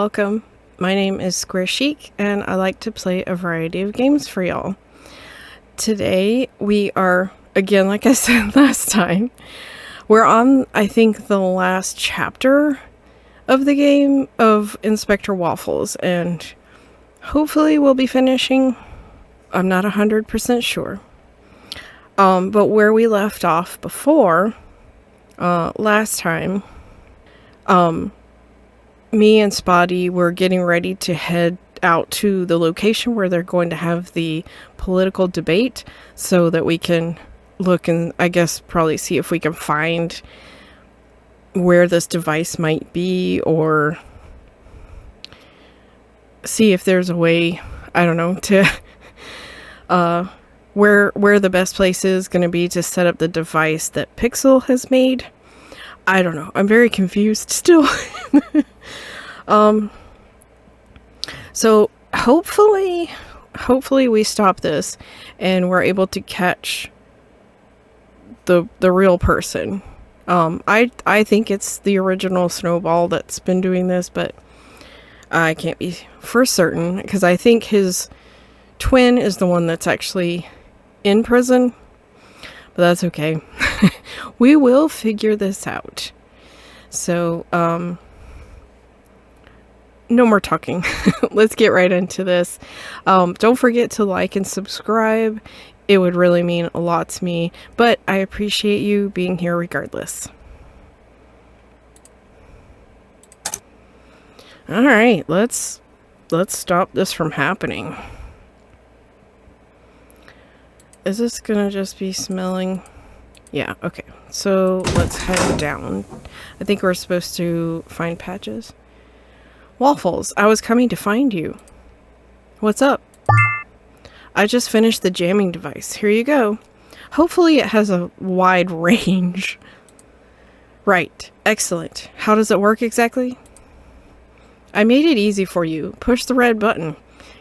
welcome. My name is Squarechique, and I like to play a variety of games for y'all. Today, we are, again, like I said last time, we're on, I think, the last chapter of the game of Inspector Waffles, and hopefully we'll be finishing. I'm not 100% sure. But where we left off before, last time, me and Spotty were getting ready to head out to the location where they're going to have the political debate so that we can look and I guess probably see if we can find where this device might be, or see if there's a way, I don't know, to where the best place is going to be to set up the device that Pixel has made. I don't know. I'm very confused still. So hopefully we stop this and we're able to catch the real person. I think it's the original Snowball that's been doing this, but I can't be for certain because I think his twin is the one that's actually in prison, but that's okay. We will figure this out. So, no more talking. Let's get right into this. Don't forget to like and subscribe. It would really mean a lot to me, but I appreciate you being here regardless. All right, let's stop this from happening. Is this gonna just be smelling? Yeah, okay. So let's head down. I think we're supposed to find patches. Waffles, I was coming to find you. What's up? I just finished the jamming device. Here you go. Hopefully it has a wide range. Right. Excellent. How does it work exactly? I made it easy for you. Push the red button.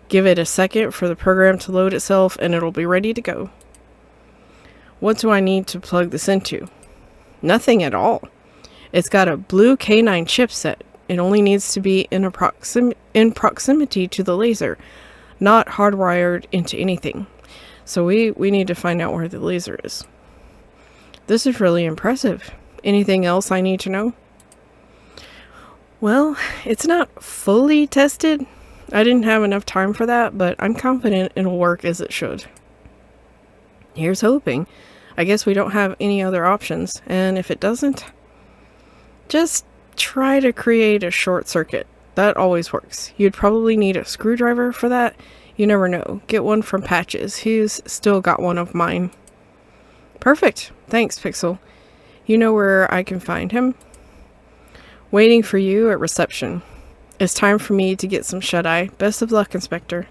Give it a second for the program to load itself and it'll be ready to go. What do I need to plug this into? Nothing at all. It's got a blue K9 chipset. It only needs to be in proximity to the laser, not hardwired into anything. So we need to find out where the laser is. This is really impressive. Anything else I need to know? Well, it's not fully tested. I didn't have enough time for that, but I'm confident it'll work as it should. Here's hoping. I guess we don't have any other options, and if it doesn't, just try to create a short circuit. That always works. You'd probably need a screwdriver for that. You never know. Get one from Patches. He's still got one of mine. Perfect. Thanks, Pixel. You know where I can find him? Waiting for you at reception. It's time for me to get some shut-eye. Best of luck, Inspector.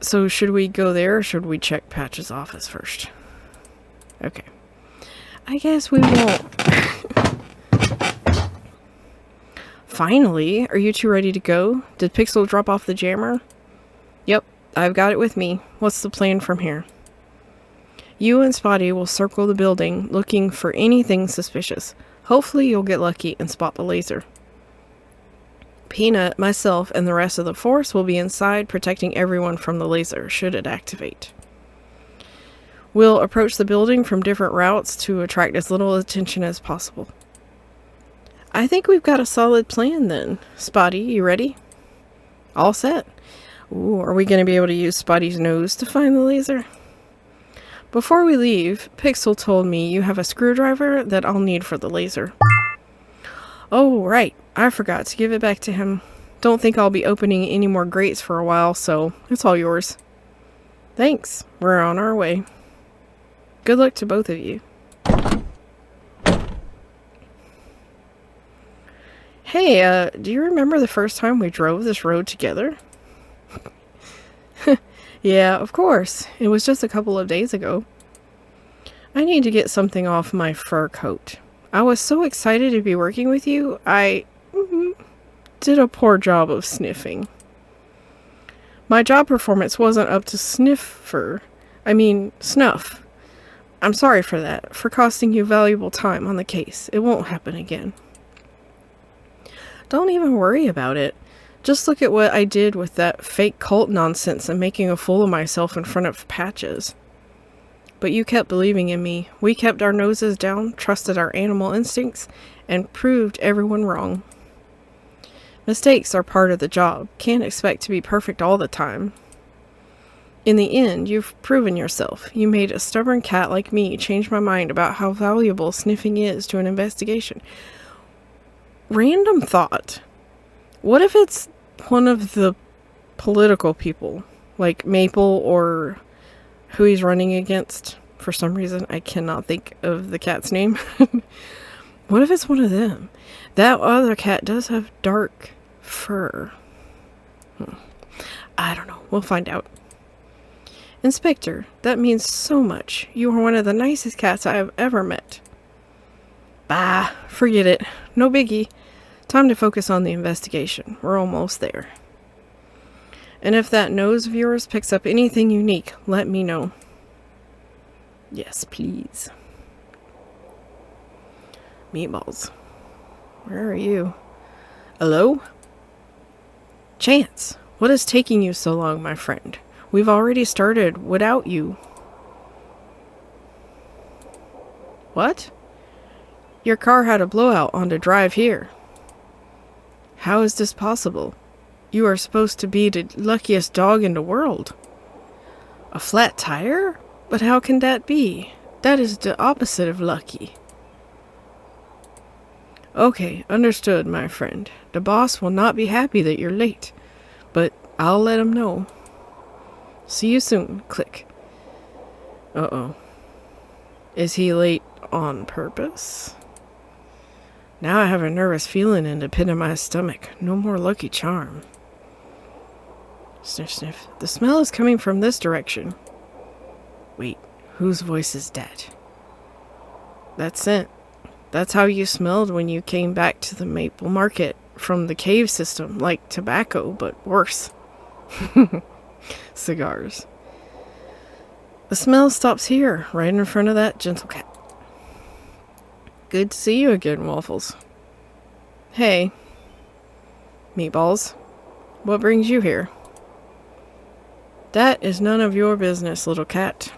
So should we go there or should we check Patches' office first? Okay. I guess we won't. Finally, are you two ready to go? Did Pixel drop off the jammer? Yep, I've got it with me. What's the plan from here? You and Spotty will circle the building looking for anything suspicious. Hopefully you'll get lucky and spot the laser. Peanut, myself, and the rest of the force will be inside protecting everyone from the laser should it activate. We'll approach the building from different routes to attract as little attention as possible. I think we've got a solid plan then. Spotty, you ready? All set. Ooh, are we going to be able to use Spotty's nose to find the laser? Before we leave, Pixel told me you have a screwdriver that I'll need for the laser. Oh, right. I forgot to give it back to him. Don't think I'll be opening any more grates for a while, so it's all yours. Thanks. We're on our way. Good luck to both of you. Hey, do you remember the first time we drove this road together? Yeah, of course. It was just a couple of days ago. I need to get something off my fur coat. I was so excited to be working with you, I did a poor job of sniffing. My job performance wasn't up to snuff. I'm sorry for that, for costing you valuable time on the case. It won't happen again. Don't even worry about it. Just look at what I did with that fake cult nonsense and making a fool of myself in front of Patches. But you kept believing in me. We kept our noses down, trusted our animal instincts, and proved everyone wrong. Mistakes are part of the job. Can't expect to be perfect all the time. In the end, you've proven yourself. You made a stubborn cat like me change my mind about how valuable sniffing is to an investigation. Random thought. What if it's one of the political people? Like Maple or who he's running against? For some reason, I cannot think of the cat's name. What if it's one of them? That other cat does have dark fur. I don't know. We'll find out. Inspector, that means so much. You are one of the nicest cats I have ever met. Bah, forget it. No biggie. Time to focus on the investigation. We're almost there. And if that nose of yours picks up anything unique, let me know. Yes, please. Meatballs. Where are you? Hello? Chance, what is taking you so long, my friend? We've already started without you. What? Your car had a blowout on the drive here. How is this possible? You are supposed to be the luckiest dog in the world. A flat tire? But how can that be? That is the opposite of lucky. Okay, understood, my friend. The boss will not be happy that you're late, but I'll let him know. See you soon. Click. Uh-oh. Is he late on purpose? Now I have a nervous feeling in the pit of my stomach. No more Lucky Charm. Sniff, sniff. The smell is coming from this direction. Wait, whose voice is that? That's scent. That's how you smelled when you came back to the Maple Market from the cave system, like tobacco, but worse. Cigars. The smell stops here, right in front of that gentle cat. Good to see you again, Waffles. Hey. Meatballs. What brings you here? That is none of your business, little cat.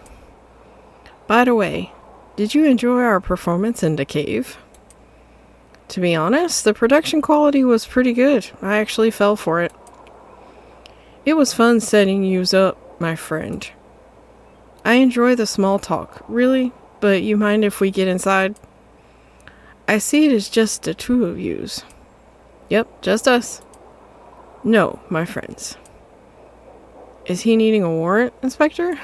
By the way, did you enjoy our performance in the cave? To be honest, the production quality was pretty good. I actually fell for it. It was fun setting yous up, my friend. I enjoy the small talk, really, but you mind if we get inside? I see it as just the two of yous. Yep, just us. No, my friends. Is he needing a warrant, Inspector?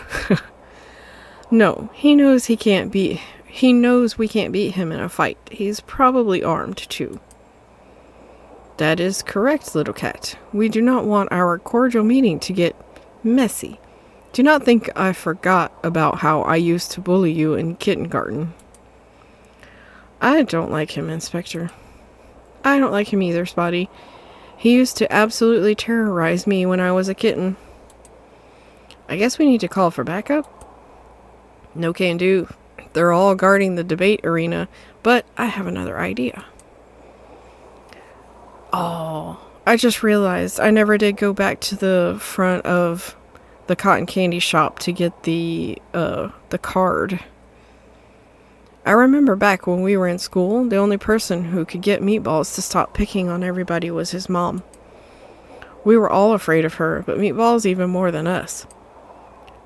No, he knows we can't beat him in a fight. He's probably armed, too. That is correct, little cat. We do not want our cordial meeting to get messy. Do not think I forgot about how I used to bully you in kindergarten. I don't like him, Inspector. I don't like him either, Spotty. He used to absolutely terrorize me when I was a kitten. I guess we need to call for backup? No can do. They're all guarding the debate arena, but I have another idea. Oh, I just realized I never did go back to the front of the cotton candy shop to get the card. I remember back when we were in school, the only person who could get Meatballs to stop picking on everybody was his mom. We were all afraid of her, but Meatballs even more than us.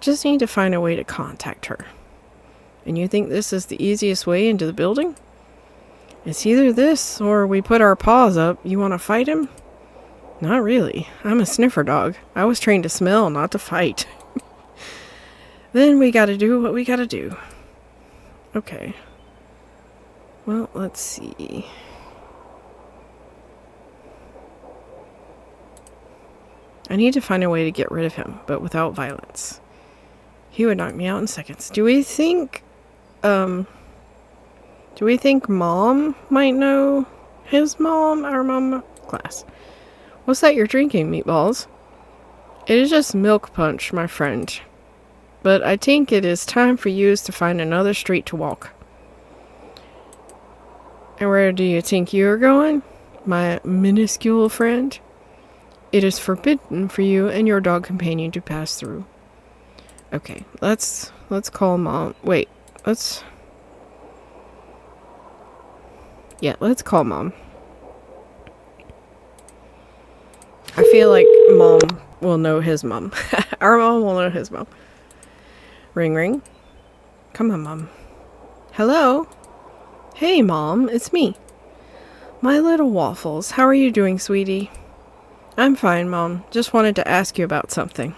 Just need to find a way to contact her. And you think this is the easiest way into the building? It's either this, or we put our paws up. You want to fight him? Not really. I'm a sniffer dog. I was trained to smell, not to fight. Then we gotta do what we gotta do. Okay. Well, let's see. I need to find a way to get rid of him, but without violence. He would knock me out in seconds. Do we think Mom might know his mom? Our mom? Class. What's that you're drinking, Meatballs? It is just milk punch, my friend. But I think it is time for yous to find another street to walk. And where do you think you're going? my minuscule friend. It is forbidden for you and your dog companion to pass through. Okay, let's call Mom. Wait, let's call Mom. I feel like Mom will know his mom. Our mom will know his mom. Ring, ring. Come on, Mom. Hello? Hey, Mom, it's me. My little Waffles. How are you doing, sweetie? I'm fine, Mom. Just wanted to ask you about something.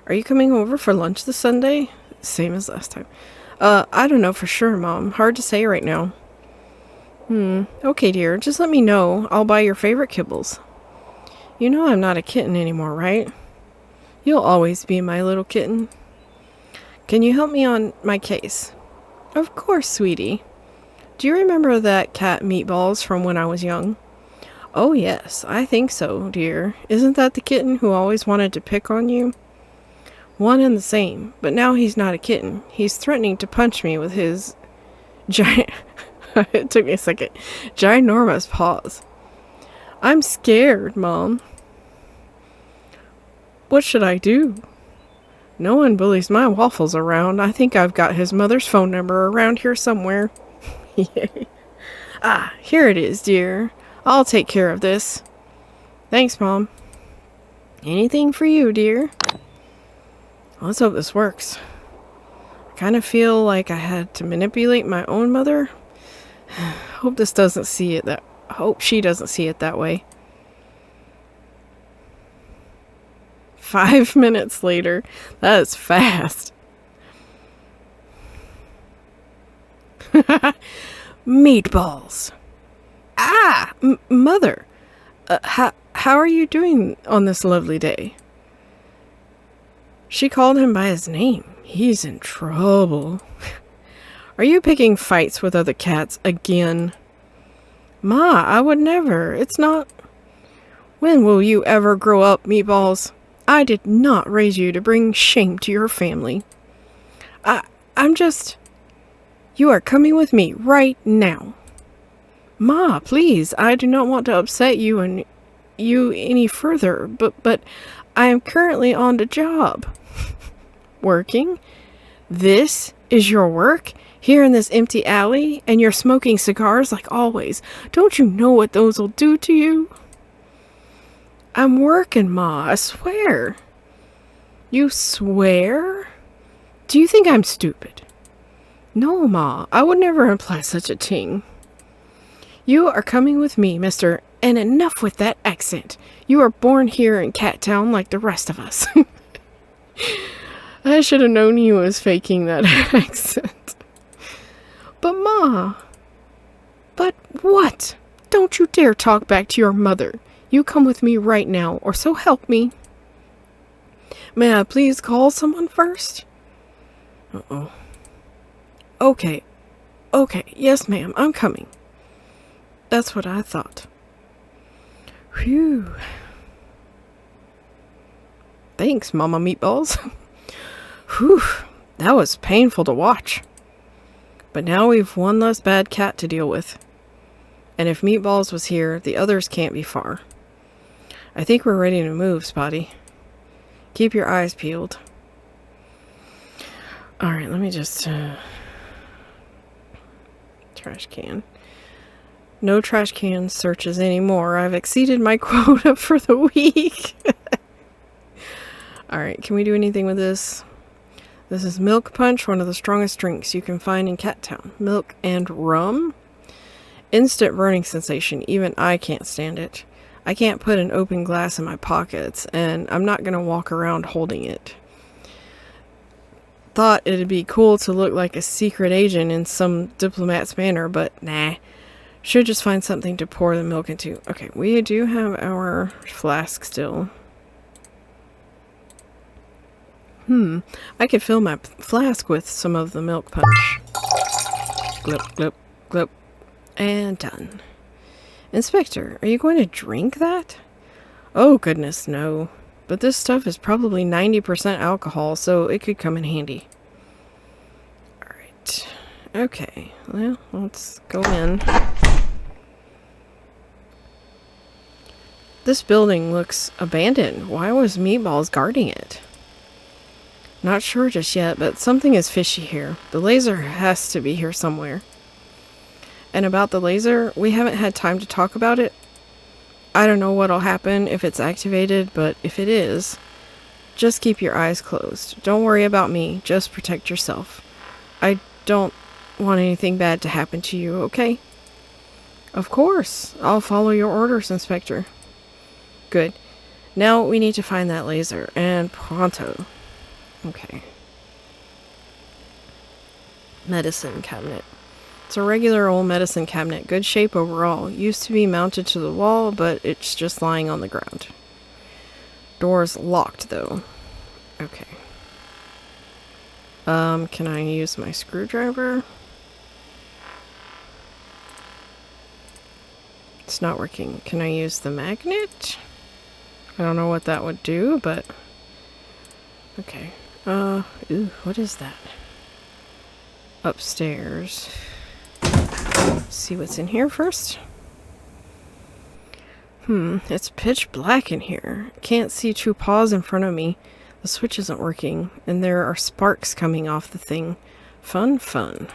Are you coming over for lunch this Sunday? Same as last time. I don't know for sure, Mom. Hard to say right now. Okay, dear. Just let me know. I'll buy your favorite kibbles. You know I'm not a kitten anymore, right? You'll always be my little kitten. Can you help me on my case? Of course, sweetie. Do you remember that cat Meatballs from when I was young? Oh yes, I think so, dear. Isn't that the kitten who always wanted to pick on you? One and the same, but now he's not a kitten. He's threatening to punch me with his giant... It took me a second. Ginormous paws. I'm scared, Mom. What should I do? No one bullies my Waffles around. I think I've got his mother's phone number around here somewhere. Ah, here it is, dear. I'll take care of this. Thanks, Mom. Anything for you, dear. Let's hope this works. I kind of feel like I had to manipulate my own mother. Hope she doesn't see it that way. 5 minutes later. That is fast. Meatballs. Ah, Mother. How are you doing on this lovely day? She called him by his name. He's in trouble. Are you picking fights with other cats again? Ma, I would never. It's not... When will you ever grow up, Meatballs? I did not raise you to bring shame to your family. I'm just... You are coming with me right now. Ma, please, I do not want to upset you any further, but I am currently on the job. Working? This is your work? Here in this empty alley? And you're smoking cigars like always. Don't you know what those will do to you? I'm working, Ma, I swear. You swear? Do you think I'm stupid? No, Ma, I would never imply such a thing. You are coming with me, mister, and enough with that accent. You are born here in Cattown like the rest of us. I should have known he was faking that accent. But Ma... But what? Don't you dare talk back to your mother. You come with me right now, or so help me. May I please call someone first? Uh-oh. Okay. Yes, ma'am, I'm coming. That's what I thought. Whew. Thanks, Mama Meatballs. Whew. That was painful to watch. But now we've one less bad cat to deal with. And if Meatballs was here, the others can't be far. I think we're ready to move, Spotty. Keep your eyes peeled. Alright, let me just... Trash can. No trash can searches anymore. I've exceeded my quota for the week. Alright, can we do anything with this? This is Milk Punch, one of the strongest drinks you can find in Cattown. Milk and rum? Instant burning sensation. Even I can't stand it. I can't put an open glass in my pockets, and I'm not going to walk around holding it. Thought it'd be cool to look like a secret agent in some diplomat's manner, but nah. Should just find something to pour the milk into. Okay, we do have our flask still. I could fill my flask with some of the milk punch. Glip, glip, glip. And done. Inspector, are you going to drink that? Oh goodness, no. But this stuff is probably 90% alcohol, so it could come in handy. Alright. Okay, well, let's go in. This building looks abandoned. Why was Meatballs guarding it? Not sure just yet, but something is fishy here. The laser has to be here somewhere. And about the laser, we haven't had time to talk about it. I don't know what'll happen if it's activated, but if it is, just keep your eyes closed. Don't worry about me, just protect yourself. I don't want anything bad to happen to you, okay? Of course. I'll follow your orders, Inspector. Good. Now we need to find that laser, and pronto. Okay. Medicine cabinet. It's a regular old medicine cabinet. Good shape overall. Used to be mounted to the wall, but it's just lying on the ground. Door's locked, though. Okay. Can I use my screwdriver? It's not working. Can I use the magnet? I don't know what that would do, but... Okay. Ooh, what is that? Upstairs. See what's in here first. It's pitch black in here. Can't see two paws in front of me. The switch isn't working, and there are sparks coming off the thing. Fun, fun.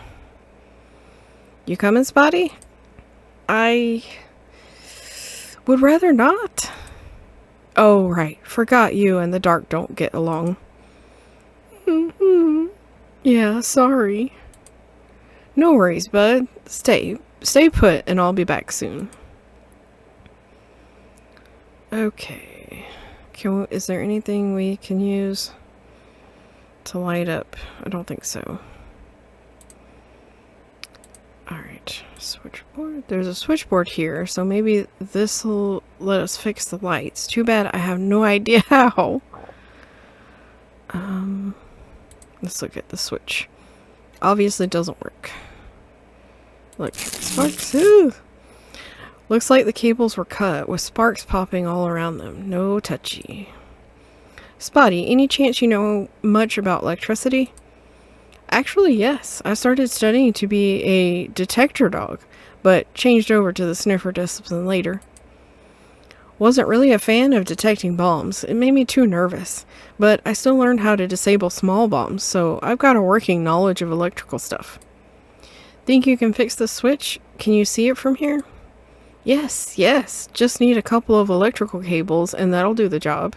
You coming, Spotty? I would rather not. Oh, right. Forgot you and the dark don't get along. Yeah, sorry. No worries, bud. Stay put, and I'll be back soon. Okay. Is there anything we can use to light up? I don't think so. Alright. Switchboard. There's a switchboard here, so maybe this will let us fix the lights. Too bad I have no idea how. Let's look at the switch. Obviously doesn't work. Look, sparks. Ooh. Looks like the cables were cut, with sparks popping all around them. No touchy. Spotty, any chance you know much about electricity? Actually, yes. I started studying to be a detector dog, but changed over to the sniffer discipline later. Wasn't really a fan of detecting bombs. It made me too nervous, but I still learned how to disable small bombs, so I've got a working knowledge of electrical stuff. Think you can fix the switch? Can you see it from here? Yes. Just need a couple of electrical cables and that'll do the job.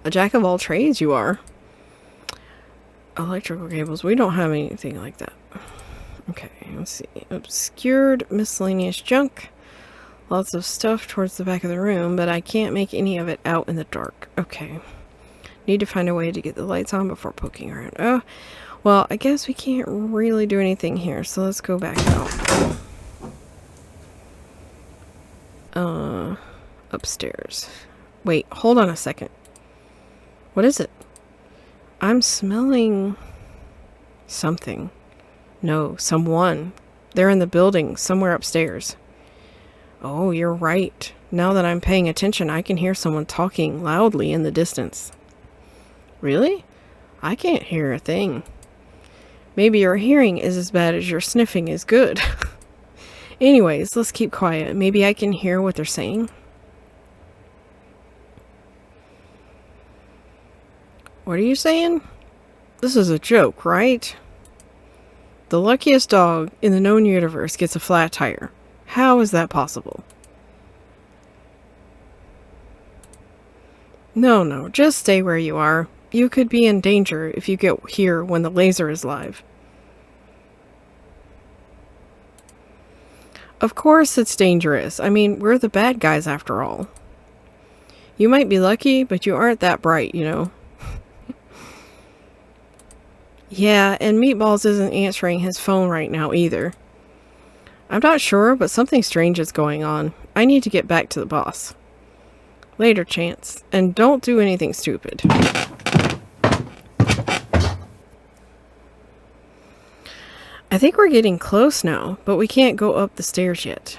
A jack of all trades you are. Electrical cables. We don't have anything like that. Okay, let's see. Obscured miscellaneous junk. Lots of stuff towards the back of the room, but I can't make any of it out in the dark. Okay. Need to find a way to get the lights on before poking around. Oh, well, I guess we can't really do anything here, so let's go back out. Upstairs. Wait, hold on a second. What is it? I'm smelling something. No, someone. They're in the building, somewhere upstairs. Oh, you're right. Now that I'm paying attention, I can hear someone talking loudly in the distance. Really? I can't hear a thing. Maybe your hearing is as bad as your sniffing is good. Anyways, let's keep quiet. Maybe I can hear what they're saying. What are you saying? This is a joke, right? The luckiest dog in the known universe gets a flat tire. How is that possible? No, just stay where you are. You could be in danger if you get here when the laser is live. Of course it's dangerous. I mean, we're the bad guys after all. You might be lucky, but you aren't that bright, you know. Yeah, and Meatballs isn't answering his phone right now either. I'm not sure, but something strange is going on. I need to get back to the boss. Later, Chance. And don't do anything stupid. I think we're getting close now, but we can't go up the stairs yet.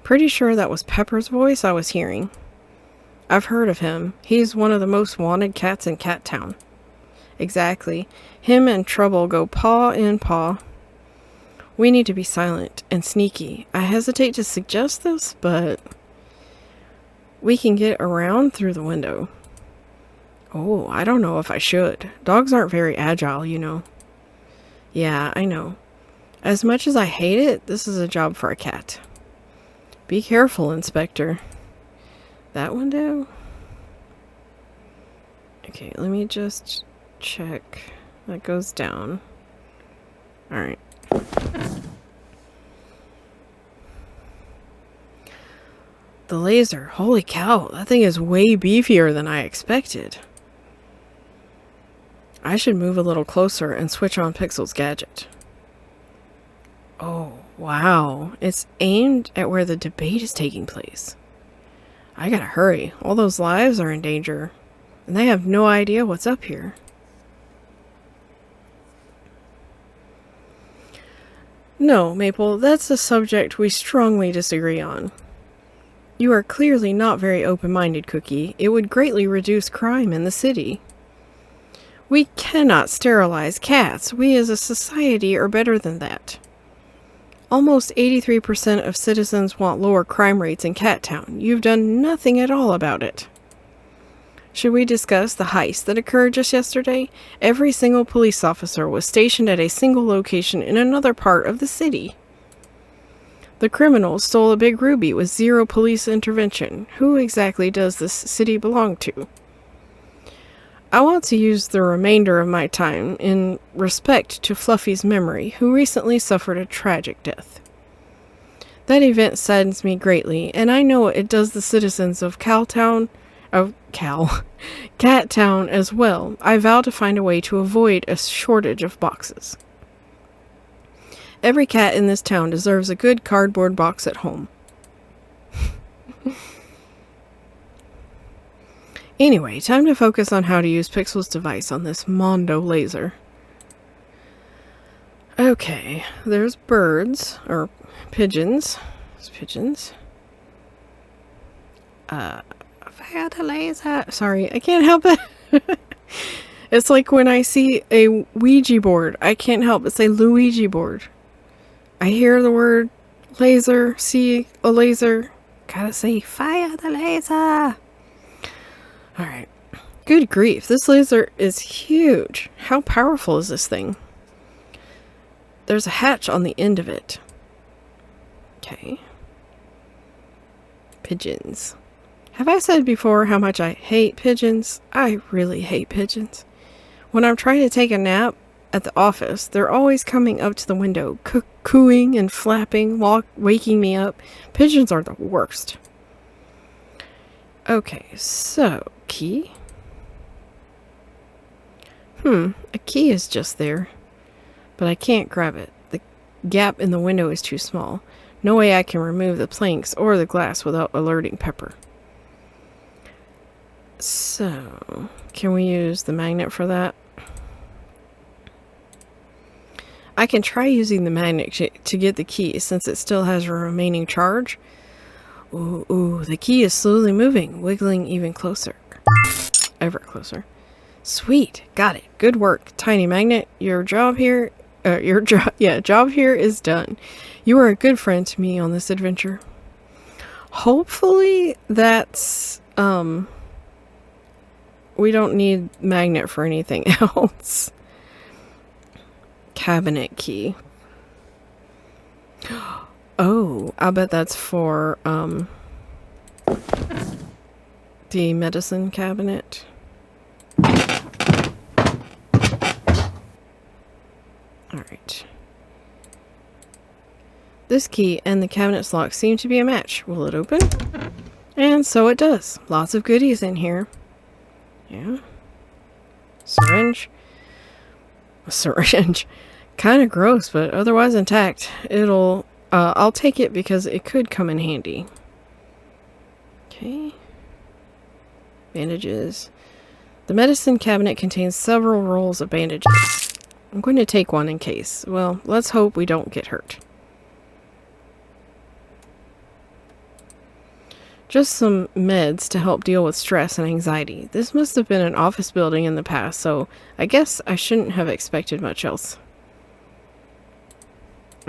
Pretty sure that was Pepper's voice I was hearing. I've heard of him. He's one of the most wanted cats in Cat Town. Exactly. Him and Trouble go paw in paw. We need to be silent and sneaky. I hesitate to suggest this, but we can get around through the window. Oh, I don't know if I should. Dogs aren't very agile, you know. Yeah, I know. As much as I hate it, this is a job for a cat. Be careful, Inspector. That window? Okay, let me just check. That goes down. Alright. The laser. Holy cow, that thing is way beefier than I expected. I should move a little closer and switch on Pixel's gadget. Oh, wow. It's aimed at where the debate is taking place. I gotta hurry. All those lives are in danger. And they have no idea what's up here. No, Maple, that's a subject we strongly disagree on. You are clearly not very open-minded, Cookie. It would greatly reduce crime in the city. We cannot sterilize cats. We as a society are better than that. Almost 83% of citizens want lower crime rates in Cat Town. You've done nothing at all about it. Should we discuss the heist that occurred just yesterday? Every single police officer was stationed at a single location in another part of the city. The criminals stole a big ruby with zero police intervention. Who exactly does this city belong to? I want to use the remainder of my time in respect to Fluffy's memory, who recently suffered a tragic death. That event saddens me greatly, and I know it does the citizens of Cat Town as well. I vow to find a way to avoid a shortage of boxes. Every cat in this town deserves a good cardboard box at home. Anyway, time to focus on how to use Pixel's device on this Mondo laser. Okay, there's birds, or pigeons. There's pigeons. Fire the laser. Sorry, I can't help it. It's like when I see a Ouija board, I can't help but say Luigi board. I hear the word laser, see a laser, gotta say fire the laser. Alright. Good grief, this laser is huge. How powerful is this thing? There's a hatch on the end of it. Okay. Pigeons. Have I said before how much I hate pigeons? I really hate pigeons. When I'm trying to take a nap at the office, they're always coming up to the window, cooing and flapping, waking me up. Pigeons are the worst. Okay, so, key? A key is just there, but I can't grab it. The gap in the window is too small. No way I can remove the planks or the glass without alerting Pepper. So, can we use the magnet for that? I can try using the magnet to get the key since it still has a remaining charge. Ooh, the key is slowly moving, wiggling even closer. Ever closer. Sweet, got it. Good work, Tiny Magnet. Your job here is done. You are a good friend to me on this adventure. Hopefully that's, we don't need magnet for anything else. Cabinet key. Oh, I bet that's for, the medicine cabinet. Alright. This key and the cabinet's lock seem to be a match. Will it open? And so it does. Lots of goodies in here. Yeah. Syringe. A syringe. Kind of gross, but otherwise intact. I'll take it because it could come in handy. Okay. Bandages. The medicine cabinet contains several rolls of bandages. I'm going to take one in case. Well, let's hope we don't get hurt. Just some meds to help deal with stress and anxiety. This must have been an office building in the past, so I guess I shouldn't have expected much else.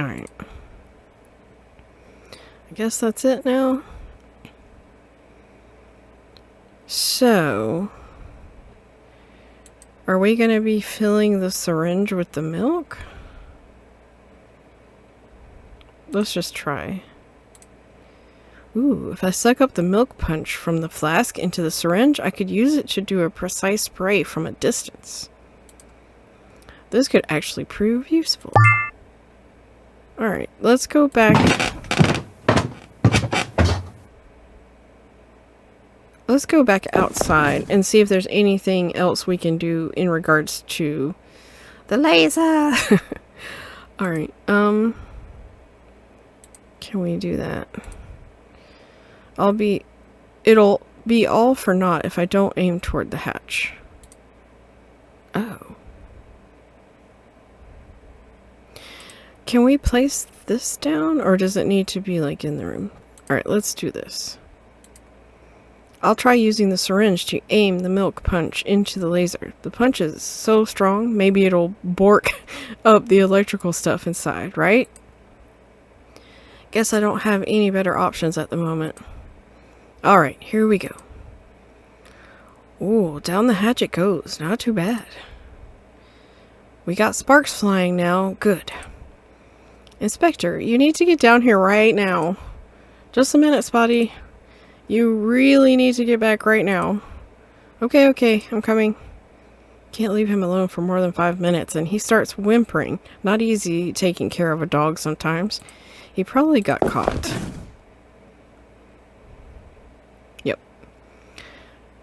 Alright. I guess that's it now. So, are we going to be filling the syringe with the milk? Let's just try. Ooh, if I suck up the milk punch from the flask into the syringe, I could use it to do a precise spray from a distance. This could actually prove useful. Alright, let's go back. Let's go back outside and see if there's anything else we can do in regards to the laser. Alright, can we do that? It'll be all for naught if I don't aim toward the hatch. Oh. Can we place this down, or does it need to be like in the room? Alright, let's do this. I'll try using the syringe to aim the milk punch into the laser. The punch is so strong, maybe it'll bork up the electrical stuff inside, right? Guess I don't have any better options at the moment. Alright, here we go. Ooh, down the hatch it goes. Not too bad. We got sparks flying now. Good. Inspector, you need to get down here right now. Just a minute, Spotty. You really need to get back right now. Okay, I'm coming. Can't leave him alone for more than 5 minutes, and he starts whimpering. Not easy taking care of a dog sometimes. He probably got caught. Yep.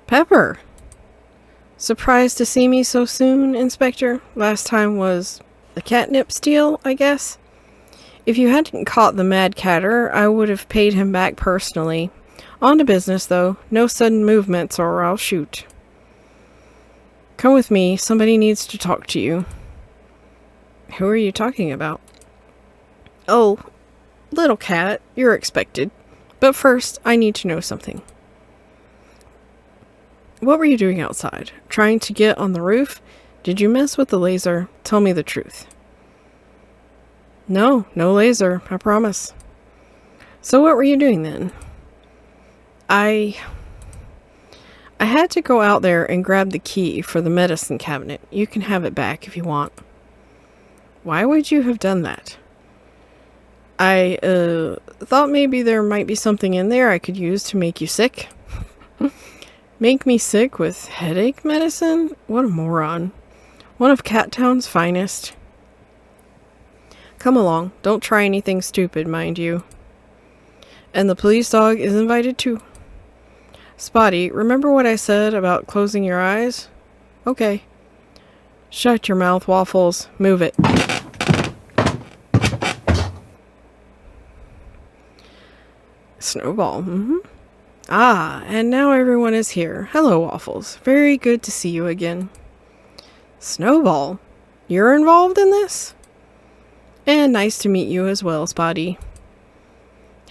Pepper! Surprised to see me so soon, Inspector? Last time was the catnip steal, I guess? If you hadn't caught the mad catter, I would have paid him back personally. On to business, though. No sudden movements or I'll shoot. Come with me. Somebody needs to talk to you. Who are you talking about? Oh, little cat. You're expected. But first, I need to know something. What were you doing outside? Trying to get on the roof? Did you mess with the laser? Tell me the truth. No laser. I promise. So what were you doing then? I had to go out there and grab the key for the medicine cabinet. You can have it back if you want. Why would you have done that? I thought maybe there might be something in there I could use to make you sick. Make me sick with headache medicine? What a moron. One of Cattown's finest. Come along. Don't try anything stupid, mind you. And the police dog is invited too. Spotty, remember what I said about closing your eyes? Okay. Shut your mouth, Waffles. Move it. Snowball. Ah, and now everyone is here. Hello, Waffles. Very good to see you again. Snowball? You're involved in this? And nice to meet you as well, Spotty.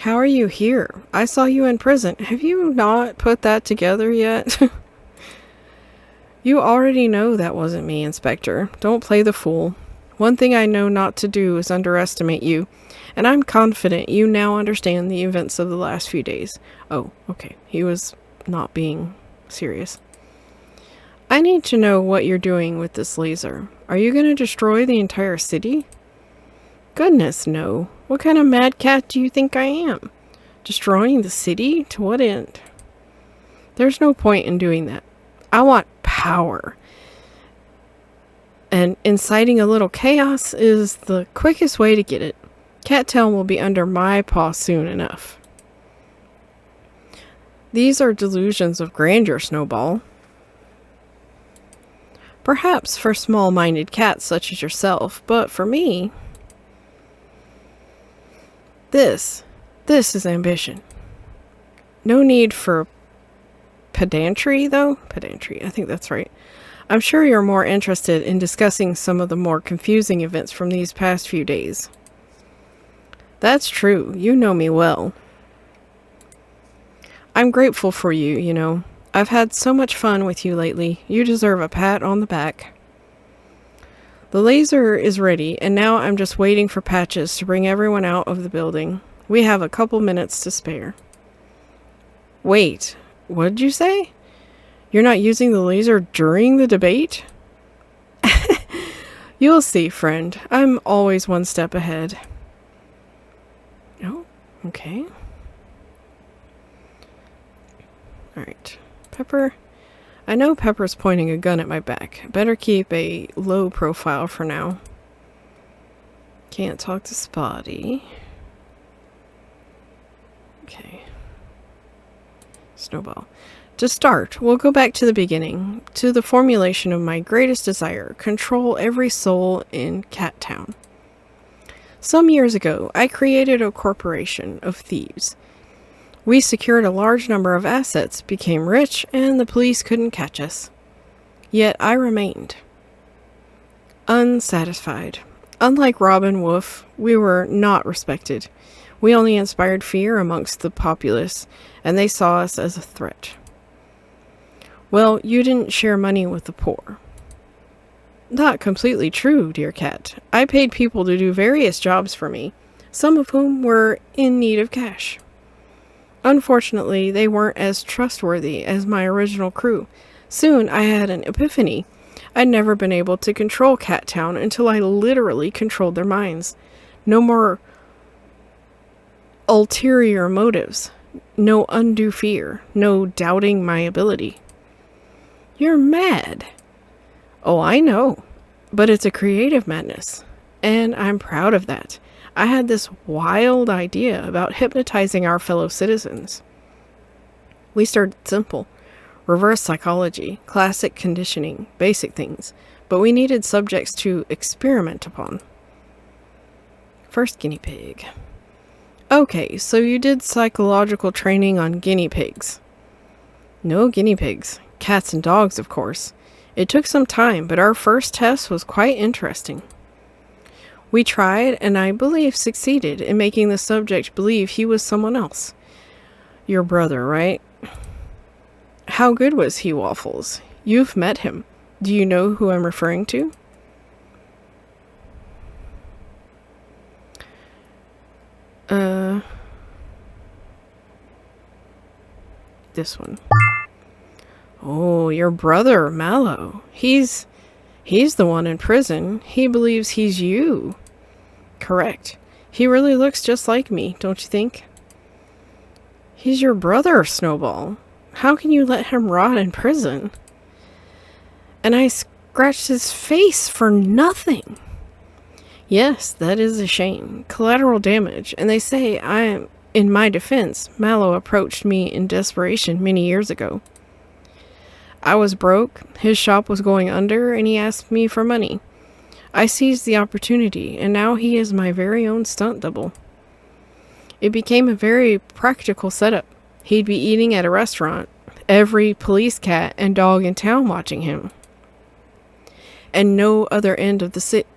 How are you here? I saw you in prison. Have you not put that together yet? You already know that wasn't me, Inspector. Don't play the fool. One thing I know not to do is underestimate you, and I'm confident you now understand the events of the last few days. Oh, okay. He was not being serious. I need to know what you're doing with this laser. Are you going to destroy the entire city? Goodness, no. What kind of mad cat do you think I am? Destroying the city? To what end? There's no point in doing that. I want power. And inciting a little chaos is the quickest way to get it. Cattown will be under my paw soon enough. These are delusions of grandeur, Snowball. Perhaps for small-minded cats such as yourself, but for me... This is ambition. No need for pedantry, though. Pedantry, I think that's right. I'm sure you're more interested in discussing some of the more confusing events from these past few days. That's true. You know me well. I'm grateful for you, you know. I've had so much fun with you lately. You deserve a pat on the back. The laser is ready, and now I'm just waiting for Patches to bring everyone out of the building. We have a couple minutes to spare. Wait, what did you say? You're not using the laser during the debate? You'll see, friend. I'm always one step ahead. Oh, okay. Alright. Pepper. I know Pepper's pointing a gun at my back. Better keep a low profile for now. Can't talk to Spotty. Okay. Snowball. To start, we'll go back to the beginning, to the formulation of my greatest desire, control every soul in Cat Town. Some years ago, I created a corporation of thieves. We secured a large number of assets, became rich, and the police couldn't catch us. Yet I remained unsatisfied. Unlike Robin Wolf, we were not respected. We only inspired fear amongst the populace, and they saw us as a threat. Well, you didn't share money with the poor. Not completely true, dear cat. I paid people to do various jobs for me, some of whom were in need of cash. Unfortunately, they weren't as trustworthy as my original crew. Soon, I had an epiphany. I'd never been able to control Cat Town until I literally controlled their minds. No more ulterior motives. No undue fear. No doubting my ability. You're mad. Oh, I know. But it's a creative madness. And I'm proud of that. I had this wild idea about hypnotizing our fellow citizens. We started simple. Reverse psychology, classic conditioning, basic things. But we needed subjects to experiment upon. First guinea pig. Okay, so you did psychological training on guinea pigs. No guinea pigs. Cats and dogs, of course. It took some time, but our first test was quite interesting. We tried, and I believe succeeded in making the subject believe he was someone else. Your brother, right? How good was he, Waffles? You've met him. Do you know who I'm referring to? This one. Oh, your brother, Mallow. He's the one in prison. He believes he's you. Correct. He really looks just like me, don't you think? He's your brother, Snowball. How can you let him rot in prison? And I scratched his face for nothing. Yes, that is a shame. Collateral damage. And they say in my defense, Mallow approached me in desperation many years ago. I was broke, his shop was going under, and he asked me for money. I seized the opportunity, and now he is my very own stunt double. It became a very practical setup. He'd be eating at a restaurant, every police cat and dog in town watching him. And no other end of the city.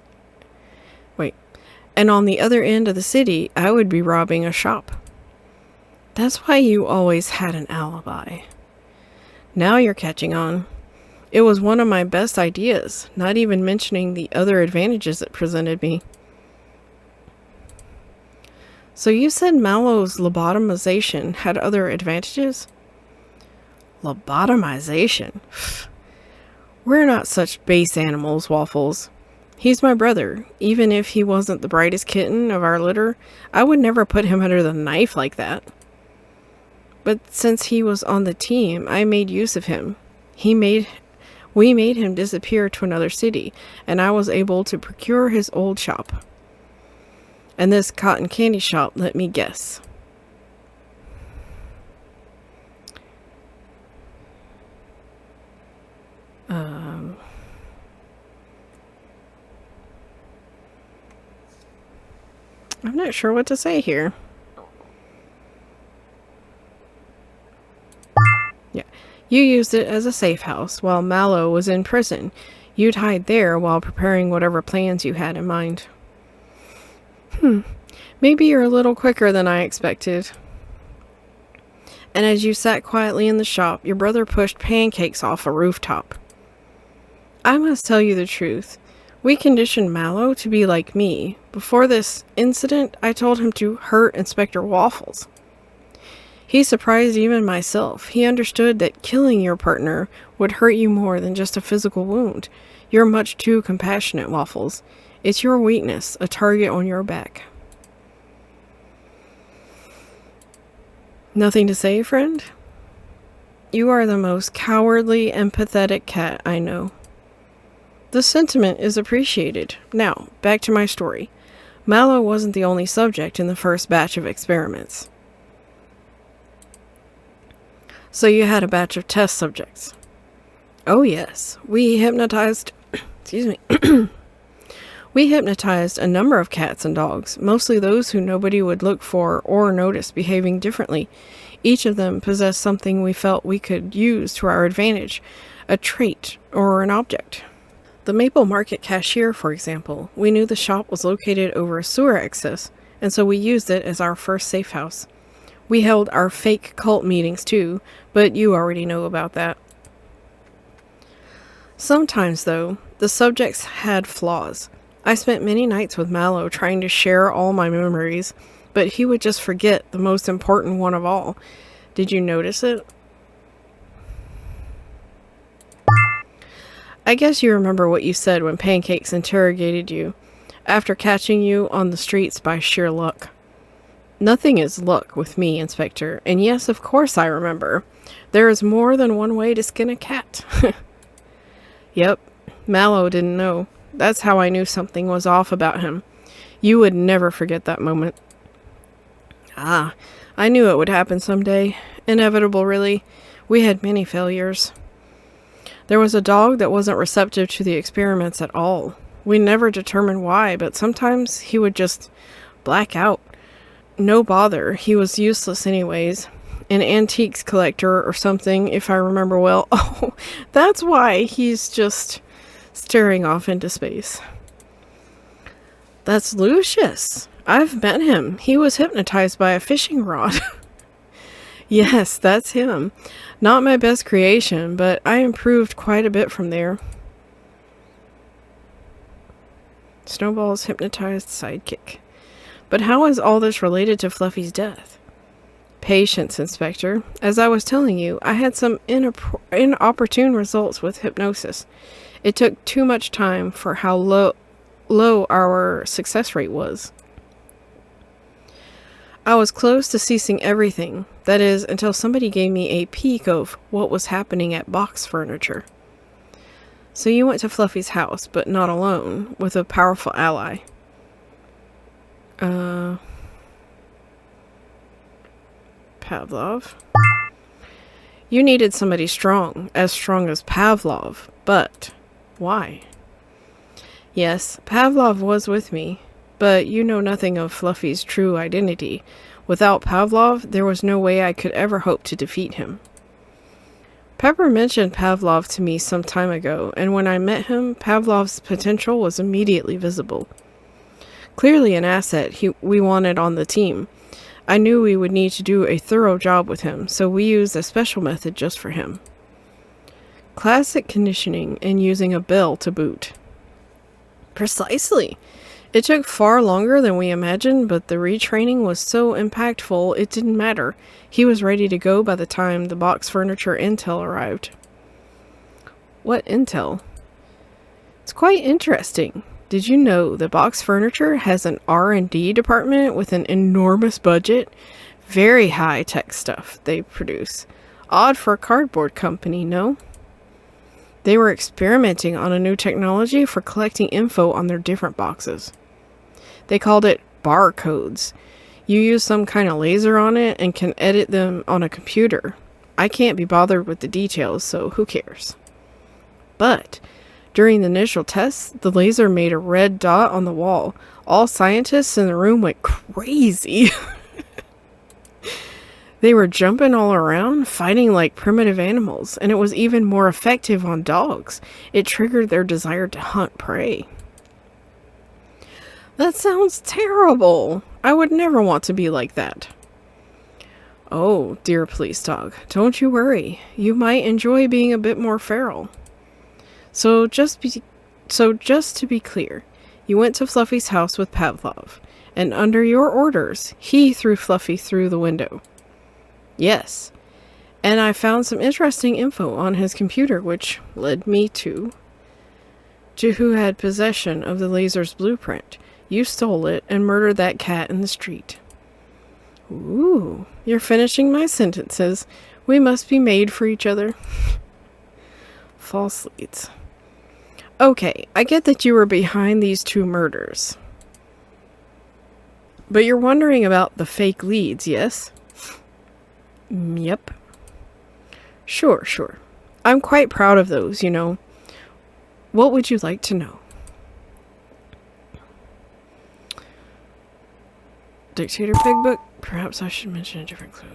And on the other end of the city, I would be robbing a shop. That's why you always had an alibi. Now you're catching on. It was one of my best ideas, not even mentioning the other advantages it presented me. So you said Mallow's lobotomization had other advantages? Lobotomization? We're not such base animals, Waffles. He's my brother. Even if he wasn't the brightest kitten of our litter, I would never put him under the knife like that. But since he was on the team, I made use of him. We made him disappear to another city, and I was able to procure his old shop. And this cotton candy shop, let me guess. I'm not sure what to say here. Yeah. You used it as a safe house while Mallow was in prison. You'd hide there while preparing whatever plans you had in mind. Maybe you're a little quicker than I expected. And as you sat quietly in the shop, your brother pushed pancakes off a rooftop. I must tell you the truth. We conditioned Mallow to be like me. Before this incident, I told him to hurt Inspector Waffles. He surprised even myself. He understood that killing your partner would hurt you more than just a physical wound. You're much too compassionate, Waffles. It's your weakness, a target on your back. Nothing to say, friend? You are the most cowardly and pathetic cat I know. The sentiment is appreciated. Now, back to my story. Mallow wasn't the only subject in the first batch of experiments. So you had a batch of test subjects. Oh yes, we hypnotized we hypnotized a number of cats and dogs, mostly those who nobody would look for or notice behaving differently. Each of them possessed something we felt we could use to our advantage, a trait or an object. The Maple Market cashier, for example, we knew the shop was located over a sewer access, and so we used it as our first safe house. We held our fake cult meetings too, but you already know about that. Sometimes, though, the subjects had flaws. I spent many nights with Mallow trying to share all my memories, but he would just forget the most important one of all. Did you notice it? I guess you remember what you said when Pancakes interrogated you, after catching you on the streets by sheer luck. Nothing is luck with me, Inspector, and yes, of course I remember. There is more than one way to skin a cat. Yep, Mallow didn't know. That's how I knew something was off about him. You would never forget that moment. Ah, I knew it would happen someday. Inevitable, really. We had many failures. There was a dog that wasn't receptive to the experiments at all. We never determined why, but sometimes he would just black out. No bother, he was useless anyways. An antiques collector or something, if I remember well. Oh, that's why he's just staring off into space. That's Lucius. I've met him. He was hypnotized by a fishing rod. Yes, that's him. Not my best creation, but I improved quite a bit from there. Snowball's hypnotized sidekick. But how is all this related to Fluffy's death? Patience, Inspector. As I was telling you, I had some inopportune results with hypnosis. It took too much time for how low our success rate was. I was close to ceasing everything, that is, until somebody gave me a peek of what was happening at Box Furniture. So you went to Fluffy's house, but not alone, with a powerful ally. Pavlov? You needed somebody strong as Pavlov, but why? Yes, Pavlov was with me, but you know nothing of Fluffy's true identity. Without Pavlov, there was no way I could ever hope to defeat him. Pepper mentioned Pavlov to me some time ago, and when I met him, Pavlov's potential was immediately visible. Clearly an asset we wanted on the team. I knew we would need to do a thorough job with him, so we used a special method just for him. Classic conditioning and using a bell to boot. Precisely. It took far longer than we imagined, but the retraining was so impactful it didn't matter. He was ready to go by the time the Box Furniture intel arrived. What intel? It's quite interesting. Did you know that Box Furniture has an R&D department with an enormous budget? Very high-tech stuff they produce. Odd for a cardboard company, no? They were experimenting on a new technology for collecting info on their different boxes. They called it barcodes. You use some kind of laser on it and can edit them on a computer. I can't be bothered with the details, so who cares? But during the initial tests, the laser made a red dot on the wall. All scientists in the room went crazy. They were jumping all around, fighting like primitive animals, and it was even more effective on dogs. It triggered their desire to hunt prey. That sounds terrible. I would never want to be like that. Oh, dear police dog, don't you worry. You might enjoy being a bit more feral. So just So just to be clear, you went to Fluffy's house with Pavlov, and under your orders, he threw Fluffy through the window. Yes. And I found some interesting info on his computer, which led me to who had possession of the laser's blueprint. You stole it and murdered that cat in the street. Ooh, you're finishing my sentences. We must be made for each other. False leads. Okay, I get that you were behind these 2 murders. But you're wondering about the fake leads, yes? Yep. Sure. I'm quite proud of those, you know. What would you like to know? Dictator Pig book? Perhaps I should mention a different clue.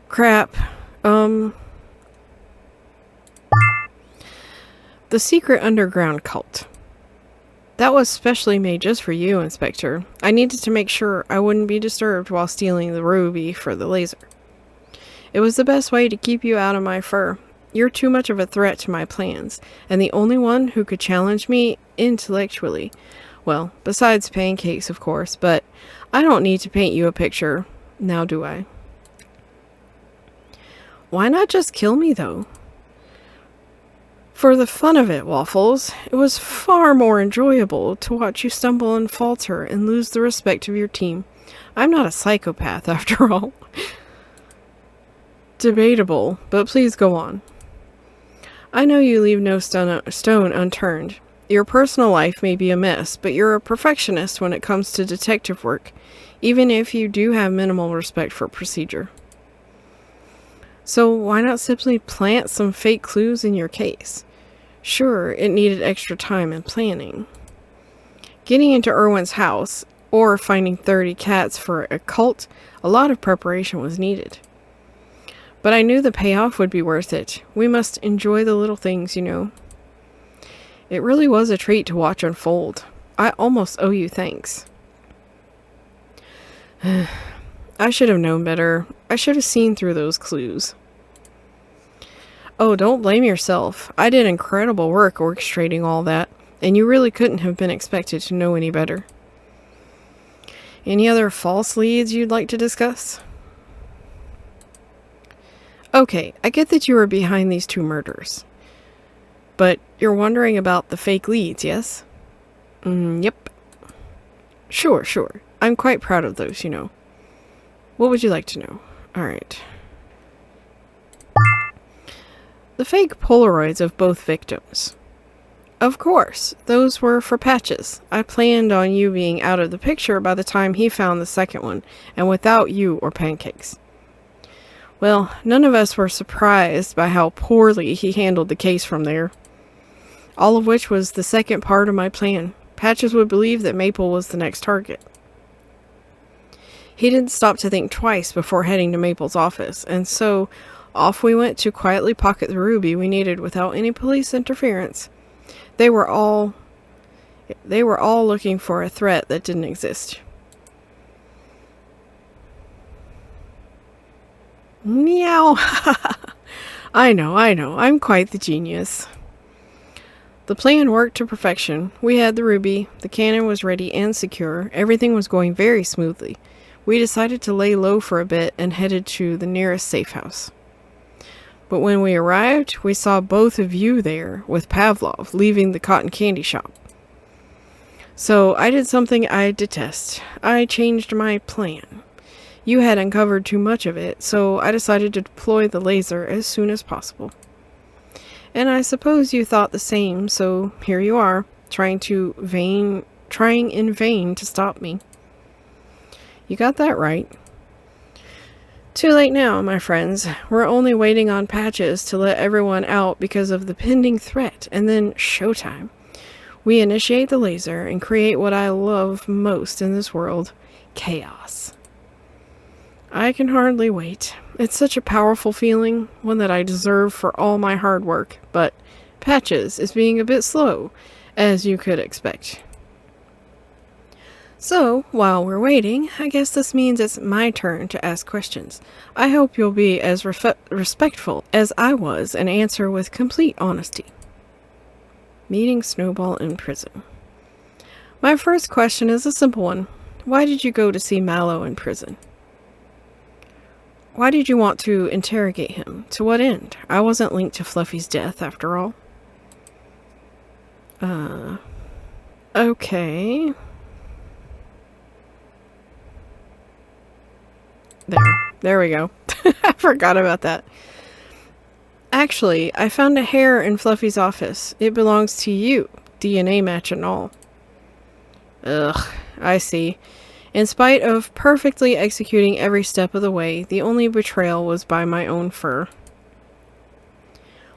Crap. The secret underground cult. That was specially made just for you, Inspector. I needed to make sure I wouldn't be disturbed while stealing the ruby for the laser. It was the best way to keep you out of my fur. You're too much of a threat to my plans, and the only one who could challenge me intellectually. Well, besides pancakes, of course, but I don't need to paint you a picture, now do I? Why not just kill me, though? For the fun of it, Waffles, it was far more enjoyable to watch you stumble and falter and lose the respect of your team. I'm not a psychopath, after all. Debatable, but please go on. I know you leave no stone unturned. Your personal life may be a mess, but you're a perfectionist when it comes to detective work, even if you do have minimal respect for procedure. So why not simply plant some fake clues in your case? Sure, it needed extra time and planning. Getting into Irwin's house, or finding 30 cats for a cult, a lot of preparation was needed. But I knew the payoff would be worth it. We must enjoy the little things, you know. It really was a treat to watch unfold. I almost owe you thanks. I should have known better. I should have seen through those clues. Oh, don't blame yourself. I did incredible work orchestrating all that, and you really couldn't have been expected to know any better. Any other false leads you'd like to discuss? Okay, I get that you were behind these 2 murders. But you're wondering about the fake leads, yes? Yep. Sure. I'm quite proud of those, you know. What would you like to know? Alright. The fake Polaroids of both victims. Of course, those were for Patches. I planned on you being out of the picture by the time he found the second one, and without you or pancakes. Well, none of us were surprised by how poorly he handled the case from there. All of which was the second part of my plan. Patches would believe that Maple was the next target. He didn't stop to think twice before heading to Maple's office, and so off we went to quietly pocket the ruby we needed without any police interference. They were all looking for a threat that didn't exist. Meow. I know. I'm quite the genius. The plan worked to perfection. We had the ruby, the cannon was ready and secure, everything was going very smoothly. We decided to lay low for a bit and headed to the nearest safe house. But when we arrived, we saw both of you there, with Pavlov leaving the cotton candy shop. So I did something I detest. I changed my plan. You had uncovered too much of it, so I decided to deploy the laser as soon as possible. And I suppose you thought the same, so here you are, trying in vain to stop me. You got that right. Too late now, my friends. We're only waiting on Patches to let everyone out because of the pending threat, and then showtime. We initiate the laser and create what I love most in this world, chaos. I can hardly wait. It's such a powerful feeling, one that I deserve for all my hard work, but Patches is being a bit slow, as you could expect. So, while we're waiting, I guess this means it's my turn to ask questions. I hope you'll be as respectful as I was and answer with complete honesty. Meeting Snowball in prison. My first question is a simple one. Why did you go to see Mallow in prison? Why did you want to interrogate him? To what end? I wasn't linked to Fluffy's death, after all. Okay. There we go. I forgot about that. Actually, I found a hair in Fluffy's office. It belongs to you. DNA match and all. Ugh, I see. In spite of perfectly executing every step of the way, the only betrayal was by my own fur.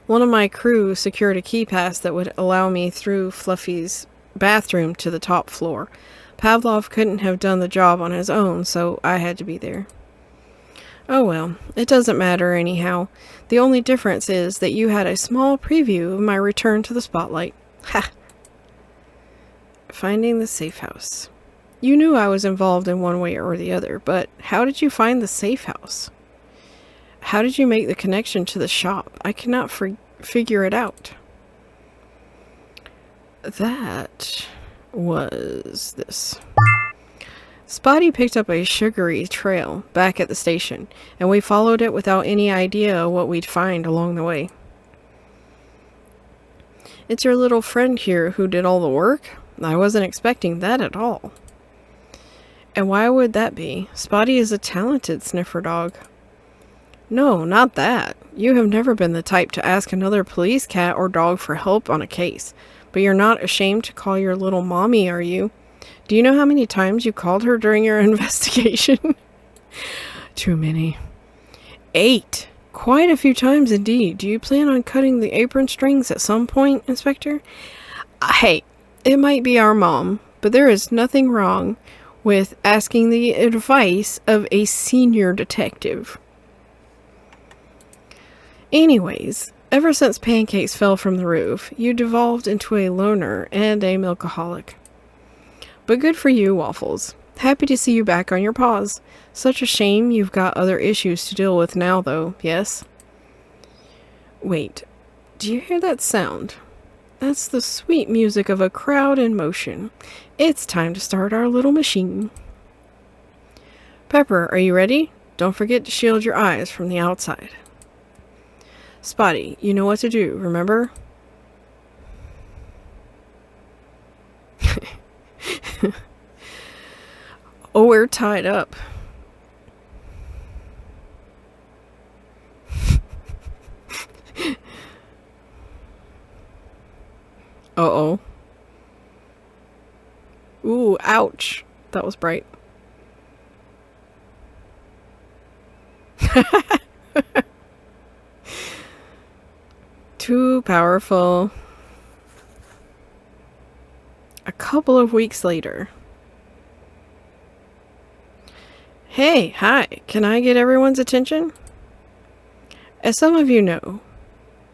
One of my crew secured a key pass that would allow me through Fluffy's bathroom to the top floor. Pavlov couldn't have done the job on his own, so I had to be there. Oh well, it doesn't matter anyhow. The only difference is that you had a small preview of my return to the spotlight. Ha! Finding the safe house. You knew I was involved in one way or the other, but how did you find the safe house? How did you make the connection to the shop? I cannot figure it out. That was this. Spotty picked up a sugary trail back at the station, and we followed it without any idea what we'd find along the way. It's your little friend here who did all the work? I wasn't expecting that at all. And why would that be? Spotty is a talented sniffer dog. No, not that. You have never been the type to ask another police cat or dog for help on a case. But you're not ashamed to call your little mommy, are you? Do you know how many times you called her during your investigation? Too many. 8. Quite a few times indeed. Do you plan on cutting the apron strings at some point, Inspector? Hey, it might be our mom, but there is nothing wrong with asking the advice of a senior detective. Anyways, ever since pancakes fell from the roof, you devolved into a loner and a milkaholic. But good for you, Waffles. Happy to see you back on your paws. Such a shame you've got other issues to deal with now, though, yes? Wait, do you hear that sound? That's the sweet music of a crowd in motion. It's time to start our little machine. Pepper, are you ready? Don't forget to shield your eyes from the outside. Spotty, you know what to do, remember? Oh, we're tied up. Uh-oh. Ooh, ouch. That was bright. Too powerful. A couple of weeks later. Hey, hi, can I get everyone's attention? As some of you know,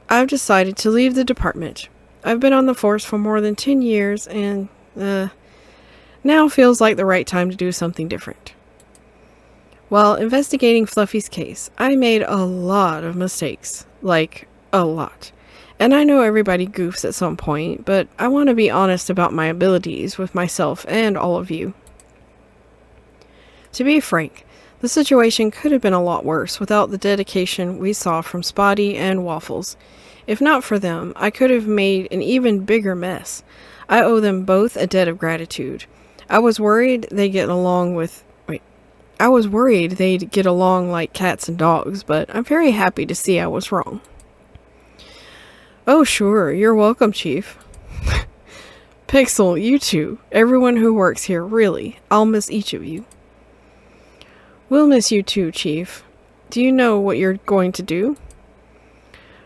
I've decided to leave the department. I've been on the force for more than 10 years and, now feels like the right time to do something different. While investigating Fluffy's case, I made a lot of mistakes. Like, a lot. And I know everybody goofs at some point, but I want to be honest about my abilities with myself and all of you. To be frank, the situation could have been a lot worse without the dedication we saw from Spotty and Waffles. If not for them, I could have made an even bigger mess. I owe them both a debt of gratitude. I was worried they'd get along like cats and dogs, but I'm very happy to see I was wrong. Oh sure, you're welcome, Chief. Pixel, you too. Everyone who works here, really. I'll miss each of you. We'll miss you too, Chief. Do you know what you're going to do?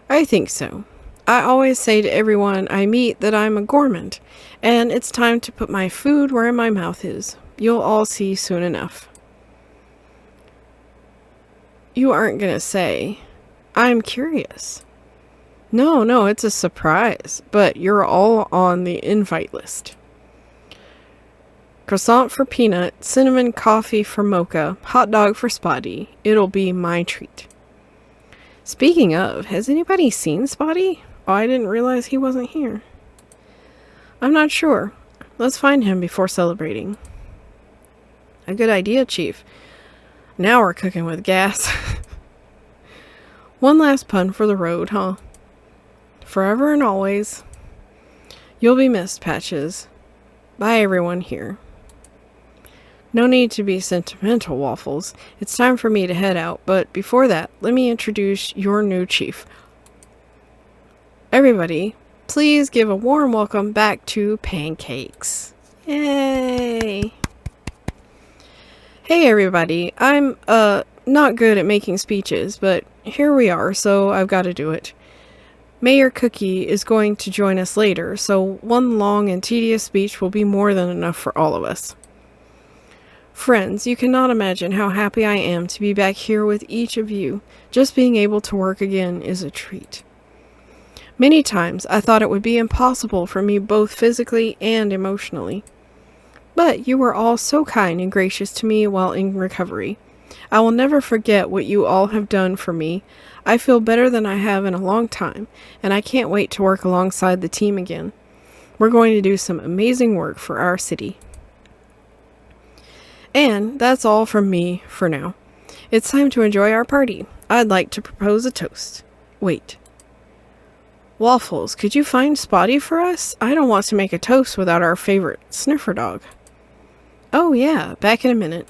I think so. I always say to everyone I meet that I'm a gourmand, and it's time to put my food where my mouth is. You'll all see soon enough. You aren't gonna say. I'm curious. No, it's a surprise, but you're all on the invite list. Croissant for Peanut, cinnamon coffee for Mocha, hot dog for Spotty. It'll be my treat. Speaking of, has anybody seen Spotty? Oh, I didn't realize he wasn't here. I'm not sure. Let's find him before celebrating. A good idea, Chief. Now we're cooking with gas. One last pun for the road, huh? Forever and always. You'll be missed, Patches. Bye, everyone here. No need to be sentimental, Waffles. It's time for me to head out, but before that, let me introduce your new chief. Everybody, please give a warm welcome back to Pancakes. Yay! Hey everybody, I'm not good at making speeches, but here we are, so I've got to do it. Mayor Cookie is going to join us later, so one long and tedious speech will be more than enough for all of us. Friends, you cannot imagine how happy I am to be back here with each of you. Just being able to work again is a treat. Many times I thought it would be impossible for me both physically and emotionally. But you were all so kind and gracious to me while in recovery. I will never forget what you all have done for me. I feel better than I have in a long time, and I can't wait to work alongside the team again. We're going to do some amazing work for our city. And that's all from me for now. It's time to enjoy our party. I'd like to propose a toast. Wait. Waffles, could you find Spotty for us? I don't want to make a toast without our favorite sniffer dog. Oh yeah, back in a minute.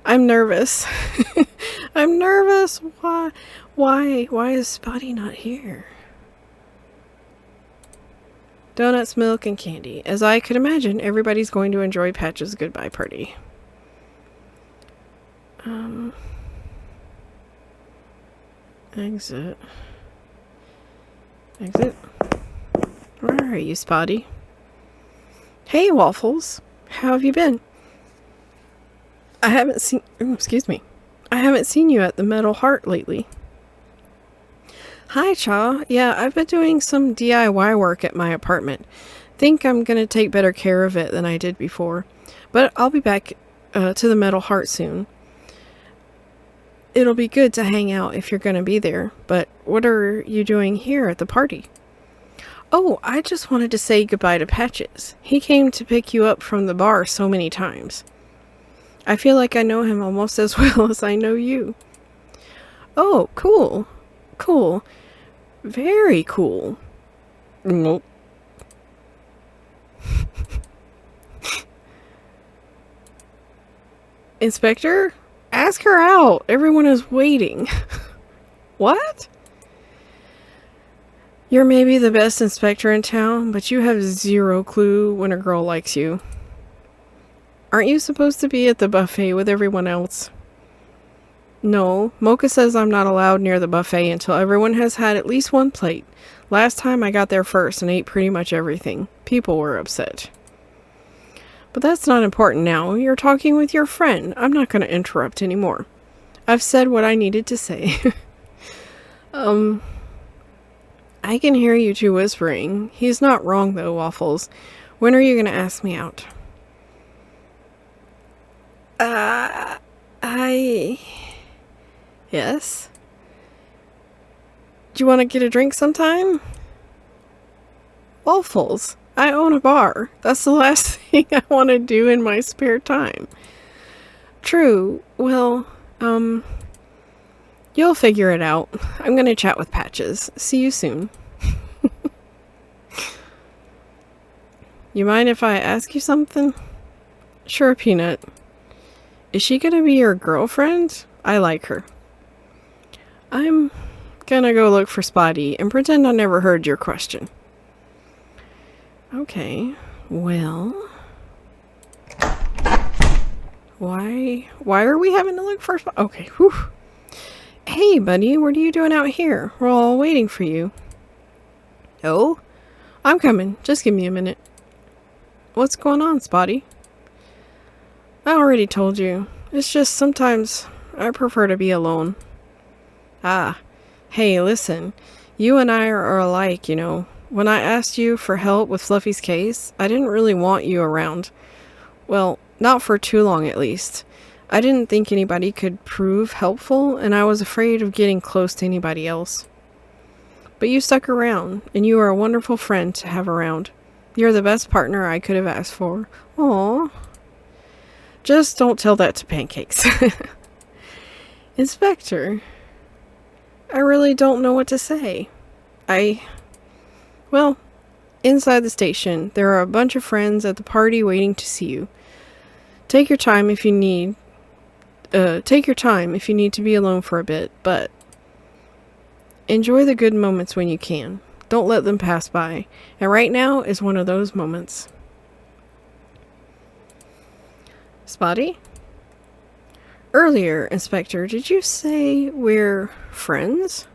I'm nervous. I'm nervous. Why is Spotty not here? Donuts, milk, and candy. As I could imagine, everybody's going to enjoy Patch's goodbye party. Exit. Where are you, Spotty? Hey, Waffles. How have you been? I haven't seen you at the Metal Heart lately. Hi, Cha. Yeah, I've been doing some DIY work at my apartment. Think I'm gonna take better care of it than I did before. But I'll be back to the Metal Heart soon. It'll be good to hang out if you're gonna be there, but what are you doing here at the party? Oh, I just wanted to say goodbye to Patches. He came to pick you up from the bar so many times. I feel like I know him almost as well as I know you. Oh, cool. Cool. Very cool. Nope. Inspector? Ask her out. Everyone is waiting. What? You're maybe the best inspector in town, but you have zero clue when a girl likes you. Aren't you supposed to be at the buffet with everyone else? No, Mocha says I'm not allowed near the buffet until everyone has had at least one plate. Last time I got there first and ate pretty much everything. People were upset. But that's not important now. You're talking with your friend. I'm not going to interrupt anymore. I've said what I needed to say. I can hear you two whispering. He's not wrong though, Waffles. When are you going to ask me out? Yes? Do you want to get a drink sometime? Waffles. I own a bar. That's the last thing I want to do in my spare time. True. Well, you'll figure it out. I'm gonna chat with Patches. See you soon. You mind if I ask you something? Sure, Peanut. Is she gonna be your girlfriend? I like her. I'm gonna go look for Spotty and pretend I never heard your question. Okay, well... Why are we having to look for Spotty? Okay, whew. Hey, buddy, what are you doing out here? We're all waiting for you. Oh? I'm coming. Just give me a minute. What's going on, Spotty? I already told you. It's just sometimes I prefer to be alone. Ah. Hey, listen. You and I are alike, you know. When I asked you for help with Fluffy's case, I didn't really want you around. Well, not for too long at least. I didn't think anybody could prove helpful, and I was afraid of getting close to anybody else. But you stuck around, and you are a wonderful friend to have around. You're the best partner I could have asked for. Aww. Just don't tell that to Pancakes. Inspector, I really don't know what to say. Well, inside the station, there are a bunch of friends at the party waiting to see you. Take your time if you need to be alone for a bit, but enjoy the good moments when you can. Don't let them pass by. And right now is one of those moments. Spotty? Earlier, Inspector, did you say we're friends?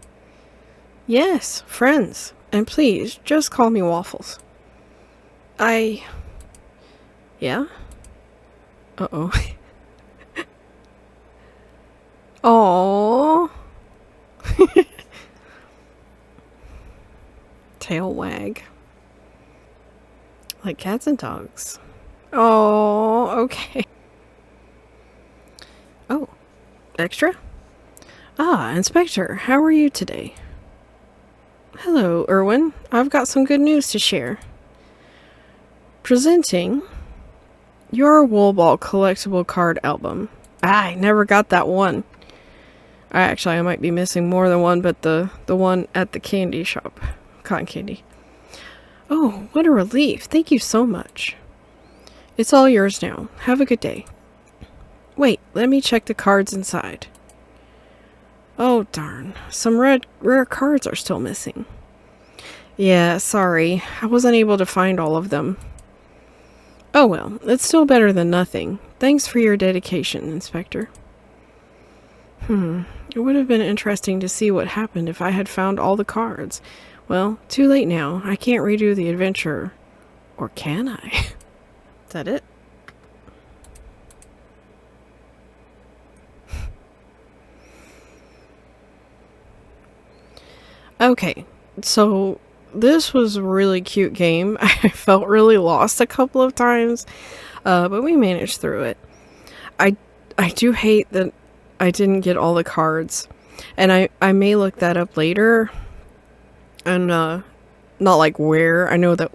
Yes, friends. And please, just call me Waffles. Yeah? Uh-oh. Aww. Tail wag. Like cats and dogs. Oh, okay. Oh, extra? Ah, Inspector, how are you today? Hello, Erwin. I've got some good news to share. Presenting your Wool Ball collectible card album. I never got that one. I might be missing more than one, but the one at the candy shop. Cotton candy. Oh, what a relief. Thank you so much. It's all yours now. Have a good day. Wait, let me check the cards inside. Oh, darn. Some rare cards are still missing. Yeah, sorry. I wasn't able to find all of them. Oh well, it's still better than nothing. Thanks for your dedication, Inspector. It would have been interesting to see what happened if I had found all the cards. Well, too late now. I can't redo the adventure. Or can I? Is that it? Okay, so this was a really cute game. I felt really lost a couple of times, but we managed through it. I do hate that I didn't get all the cards, and I may look that up later, and not like where. I know that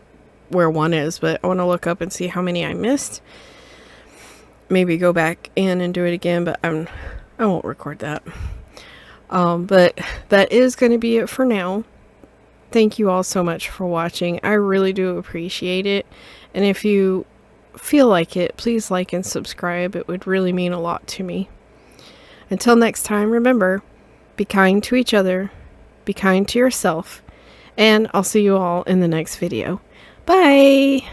where one is, but I want to look up and see how many I missed. Maybe go back in and do it again, but I won't record that. But that is going to be it for now. Thank you all so much for watching. I really do appreciate it. And if you feel like it, please like and subscribe. It would really mean a lot to me. Until next time, remember, be kind to each other, be kind to yourself, and I'll see you all in the next video. Bye!